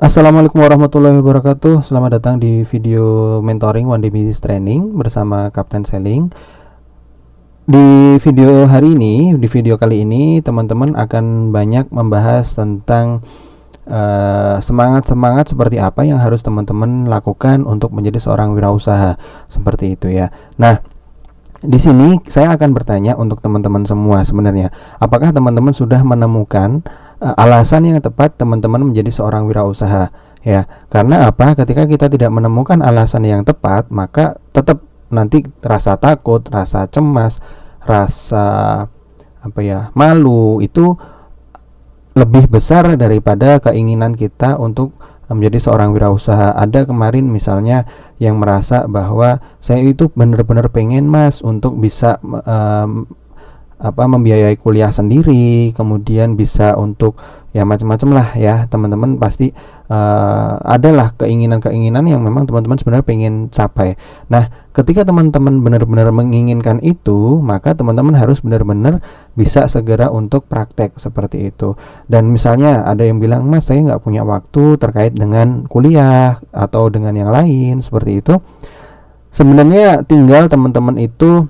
Assalamualaikum warahmatullahi wabarakatuh. Selamat datang di video mentoring One Day Business Training bersama Kapten Selling. Di video hari ini, di video kali ini, teman-teman akan banyak membahas tentang semangat seperti apa yang harus teman-teman lakukan untuk menjadi seorang wirausaha, seperti itu ya. Nah, di sini saya akan bertanya untuk teman-teman semua sebenarnya, apakah teman-teman sudah menemukan alasan yang tepat teman-teman menjadi seorang wirausaha ya? Karena apa? Ketika kita tidak menemukan alasan yang tepat, maka tetap nanti rasa takut, rasa cemas, rasa malu itu lebih besar daripada keinginan kita untuk menjadi seorang wirausaha. Ada kemarin misalnya yang merasa bahwa saya itu benar-benar pengen mas untuk bisa membiayai kuliah sendiri, kemudian bisa untuk ya macam-macam lah ya. Teman-teman pasti adalah keinginan-keinginan yang memang teman-teman sebenarnya pengen capai. Nah, ketika teman-teman benar-benar menginginkan itu, maka teman-teman harus benar-benar bisa segera untuk praktek seperti itu. Dan misalnya ada yang bilang, mas saya nggak punya waktu terkait dengan kuliah atau dengan yang lain seperti itu. Sebenarnya tinggal teman-teman itu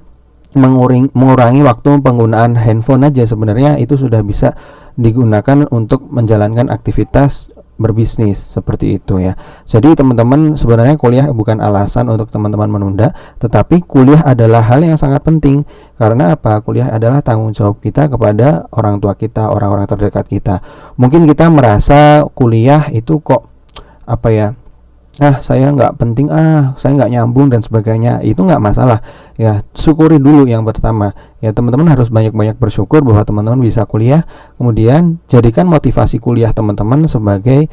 mengurangi waktu penggunaan handphone aja, sebenarnya itu sudah bisa digunakan untuk menjalankan aktivitas berbisnis seperti itu ya. Jadi teman-teman, sebenarnya kuliah bukan alasan untuk teman-teman menunda, tetapi kuliah adalah hal yang sangat penting. Karena apa? Kuliah adalah tanggung jawab kita kepada orang tua kita, orang-orang terdekat kita. Mungkin kita merasa kuliah itu kok saya nggak penting, saya nggak nyambung dan sebagainya. Itu nggak masalah ya, syukuri dulu yang pertama ya. Teman-teman harus banyak-banyak bersyukur bahwa teman-teman bisa kuliah. Kemudian jadikan motivasi kuliah teman-teman sebagai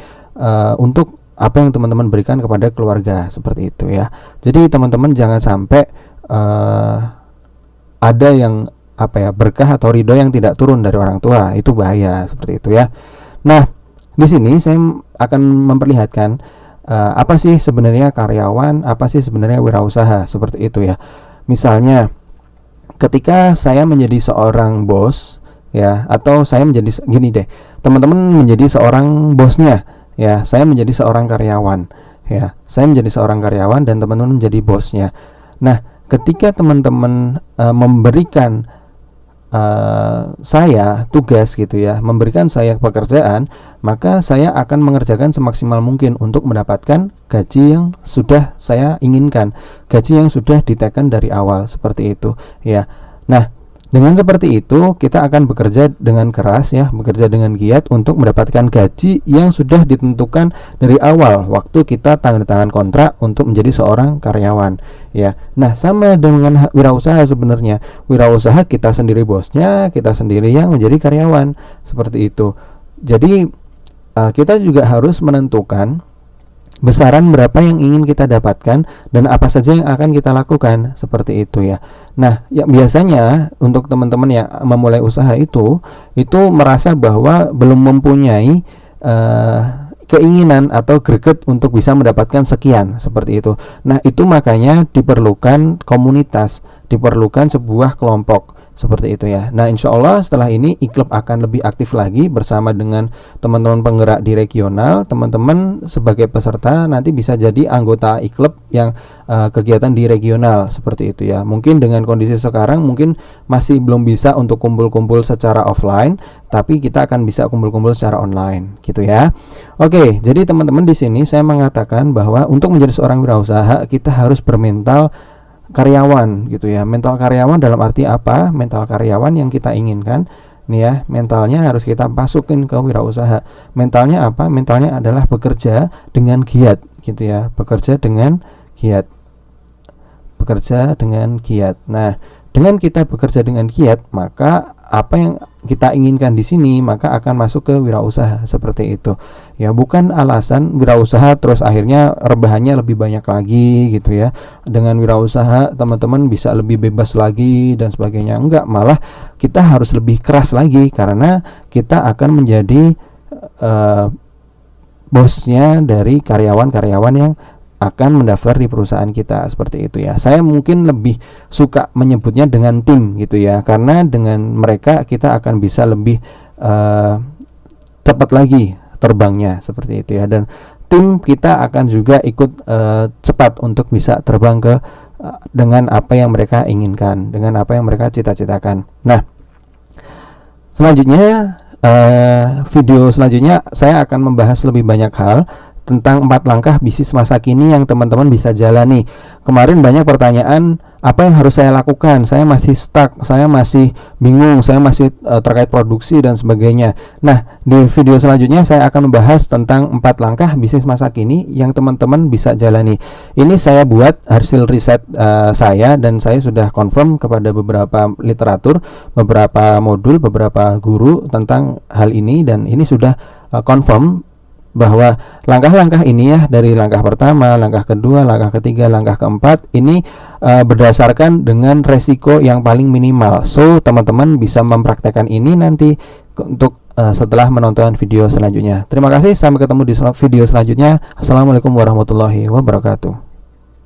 untuk apa yang teman-teman berikan kepada keluarga, seperti itu ya. Jadi teman-teman jangan sampai ada yang berkah atau ridho yang tidak turun dari orang tua. Itu bahaya, seperti itu ya. Nah, di sini saya akan memperlihatkan apa sih sebenarnya karyawan, apa sih sebenarnya wirausaha, seperti itu ya. Misalnya ketika saya menjadi seorang bos ya, atau saya menjadi gini deh, teman-teman menjadi seorang bosnya ya, saya menjadi seorang karyawan ya, saya menjadi seorang karyawan dan teman-teman menjadi bosnya. Nah, ketika teman-teman memberikan saya tugas gitu ya, memberikan saya pekerjaan, maka saya akan mengerjakan semaksimal mungkin untuk mendapatkan gaji yang sudah saya inginkan, gaji yang sudah diteken dari awal, seperti itu ya. Nah, dengan seperti itu kita akan bekerja dengan keras ya, bekerja dengan giat untuk mendapatkan gaji yang sudah ditentukan dari awal waktu kita tanda tangan kontrak untuk menjadi seorang karyawan ya. Nah, sama dengan wirausaha sebenarnya. Wirausaha kita sendiri bosnya, kita sendiri yang menjadi karyawan, seperti itu. Jadi kita juga harus menentukan besaran berapa yang ingin kita dapatkan dan apa saja yang akan kita lakukan, seperti itu ya. Nah, ya biasanya untuk teman-teman yang memulai usaha itu merasa bahwa belum mempunyai keinginan atau greget untuk bisa mendapatkan sekian, seperti itu. Nah, itu makanya diperlukan komunitas, diperlukan sebuah kelompok, seperti itu ya. Nah, insya Allah setelah ini iKlub akan lebih aktif lagi bersama dengan teman-teman penggerak di regional. Teman-teman sebagai peserta nanti bisa jadi anggota iKlub yang kegiatan di regional, seperti itu ya. Mungkin dengan kondisi sekarang mungkin masih belum bisa untuk kumpul-kumpul secara offline, tapi kita akan bisa kumpul-kumpul secara online gitu ya. Oke, jadi teman-teman, di sini saya mengatakan bahwa untuk menjadi seorang wirausaha kita harus bermental karyawan gitu ya. Mental karyawan dalam arti apa? Mental karyawan yang kita inginkan nih ya, mentalnya harus kita masukin ke wirausaha. Mentalnya apa? Mentalnya adalah bekerja dengan giat gitu ya, bekerja dengan giat, bekerja dengan giat. Nah, dengan kita bekerja dengan giat, maka apa yang kita inginkan di sini maka akan masuk ke wirausaha, seperti itu ya. Bukan alasan wirausaha terus akhirnya rebahannya lebih banyak lagi gitu ya. Dengan wirausaha teman-teman bisa lebih bebas lagi dan sebagainya. Enggak, malah kita harus lebih keras lagi karena kita akan menjadi bosnya dari karyawan-karyawan yang akan mendaftar di perusahaan kita, seperti itu ya. Saya mungkin lebih suka menyebutnya dengan tim gitu ya, karena dengan mereka kita akan bisa lebih cepat lagi terbangnya seperti itu ya. Dan tim kita akan juga ikut cepat untuk bisa terbang ke dengan apa yang mereka inginkan, dengan apa yang mereka cita-citakan. Nah, selanjutnya video selanjutnya saya akan membahas lebih banyak hal tentang 4 langkah bisnis masa kini yang teman-teman bisa jalani. Kemarin banyak pertanyaan, apa yang harus saya lakukan? Saya masih stuck, saya masih bingung, saya masih terkait produksi dan sebagainya. Nah, di video selanjutnya saya akan membahas tentang 4 langkah bisnis masa kini yang teman-teman bisa jalani. Ini saya buat hasil riset saya, dan saya sudah confirm kepada beberapa literatur, beberapa modul, beberapa guru tentang hal ini, dan ini sudah confirm bahwa langkah-langkah ini ya, dari langkah pertama, langkah kedua, langkah ketiga, langkah keempat, ini berdasarkan dengan resiko yang paling minimal. So, teman-teman bisa mempraktekkan ini nanti untuk setelah menonton video selanjutnya. Terima kasih, sampai ketemu di video selanjutnya. Assalamualaikum warahmatullahi wabarakatuh.